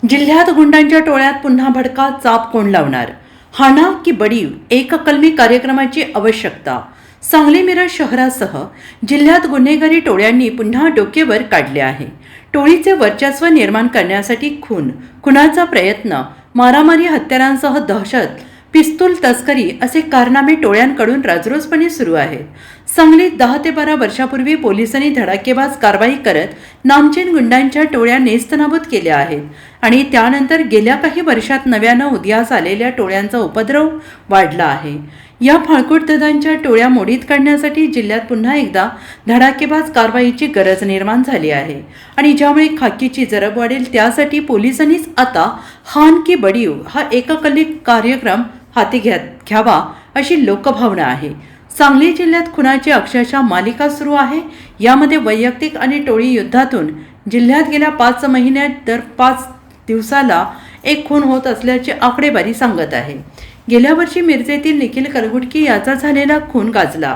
जिल्ह्यात गुंडांच्या टोळ्यात पुन्हा भडका चाप कोण लावणार? हाना की बडीव एककलमी कार्यक्रमाची आवश्यकता. सांगली मिरज शहरासह जिल्ह्यात गुन्हेगारी टोळ्यांनी पुन्हा डोकेवर काढले आहे. टोळीचे वर्चस्व निर्माण करण्यासाठी खुनाचा प्रयत्न, मारामारी, हत्यारांसह दहशत, पिस्तूल तस्करी असे कारनामे टोळ्यांकडून राजरोसपणे सुरू आहेत. सांगलीत 10 ते 12 वर्षापूर्वी पोलिसांनी धडाकेबाज कारवाई करत नामचीन गुंडांच्या टोळ्या नेस्तनाबूत केल्या आहेत आणि त्यानंतर गेल्या काही वर्षात नव्यानं उदयास आलेल्या टोळ्यांचा उपद्रव वाढला आहे. या फाळकुटदादांच्या टोळ्या मोडीत काढण्यासाठी जिल्ह्यात पुन्हा एकदा धडाकेबाज कारवाईची गरज निर्माण झाली आहे आणि ज्यामुळे खाकीची जरब वाढेल त्यासाठी पोलिसांनीच आता हान की बडीव हा एककली कार्यक्रम हाती घ्यावा अशी लोकभावना आहे. सांगली जिल्ह्यात खुनाची अक्षरशः मालिका सुरू आहे. यामध्ये वैयक्तिक आणि टोळी युद्धातून जिल्ह्यात गेल्या 5 महिन्यात दर 5 दिवसाला एक खून होत असल्याची आकडेवारी सांगत आहे. गेल्या वर्षी मिरजेतील निखिल कलगुटकी याचा झालेला खून गाजला.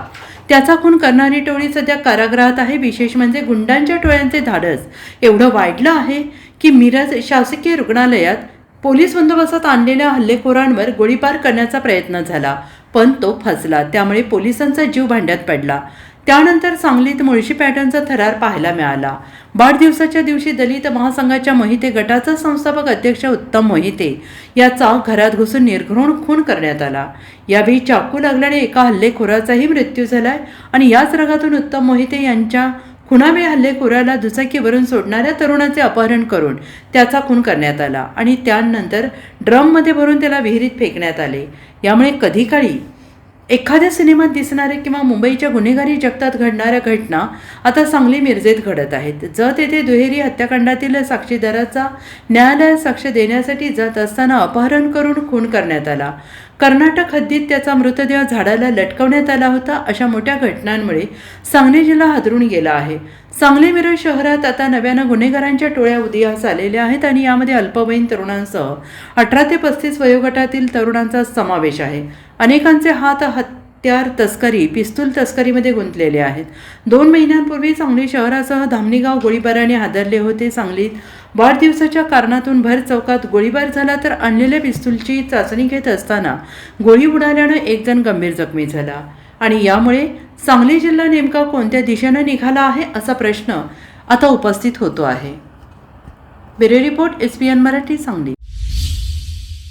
त्याचा खून करणारी टोळी सध्या कारागृहात आहे. विशेष म्हणजे गुंडांच्या टोळ्यांचे धाडस एवढं वाढलं आहे की मिरज शासकीय रुग्णालयात पोलीस बंदोबस्तात आणलेल्या हल्लेखोरांवर गोळीबार करण्याचा प्रयत्न झाला, पण तो फसला. त्यामुळे पोलिसांचा जीव भांड्यात पडला. त्यानंतर सांगलीत मुळशी पॅटर्नचा थरार पाहायला मिळाला. वाढदिवसाच्या दिवशी दलित महासंघाच्या मोहिते गटाचा संस्थापक अध्यक्ष उत्तम मोहिते याचा घरात घुसून निर्घृण खून करण्यात आला. यावेळी चाकू लागल्याने एका हल्लेखोराचाही मृत्यू झालाय आणि याच रागातून उत्तम मोहिते यांच्या खुनावेळी हल्लेखोराला दुचाकीवरून सोडणाऱ्या तरुणाचे अपहरण करून त्याचा खून करण्यात आला आणि त्यानंतर ड्रममध्ये भरून त्याला विहिरीत फेकण्यात आले. यामुळे कधी काळी एखाद्या सिनेमात दिसणारे किंवा मुंबईच्या गुन्हेगारी जगतात घडणाऱ्या घटना आता सांगली मिरजेत घडत आहेत. जत येथे दुहेरी हत्याकांडातील साक्षीदाराचा न्यायालयात साक्ष देण्यासाठी जात असताना अपहरण करून खून करण्यात आला. कर्नाटक हद्दीत त्याचा मृतदेह झाडाला लटकवण्यात आला होता. अशा मोठ्या घटनांमुळे सांगली जिल्हा हादरून गेला आहे. सांगली मिरज शहरात आता नव्यानं गुन्हेगारांच्या टोळ्या उदयास आलेल्या आहेत आणि यामध्ये अल्पवयीन तरुणांसह 18 ते 35 वयोगटातील तरुणांचा समावेश आहे. अनेकांचे हात हत्यार तस्करी, पिस्तूल तस्करीमध्ये गुंतलेले आहेत. 2 महिन्यांपूर्वी सांगली शहरासह धामणीगाव गोळीबाराने हादरले होते. सांगलीत वाढदिवसाच्या कारणातून भर चौकात गोळीबार झाला तर आणलेल्या पिस्तूलची चाचणी घेत असताना गोळी उडाल्यानं एक जण गंभीर जखमी झाला आणि यामुळे सांगली जिल्हा नेमका कोणत्या दिशेनं निघाला आहे असा प्रश्न आता उपस्थित होतो आहे. Bureau report SBN Marathi Sangli.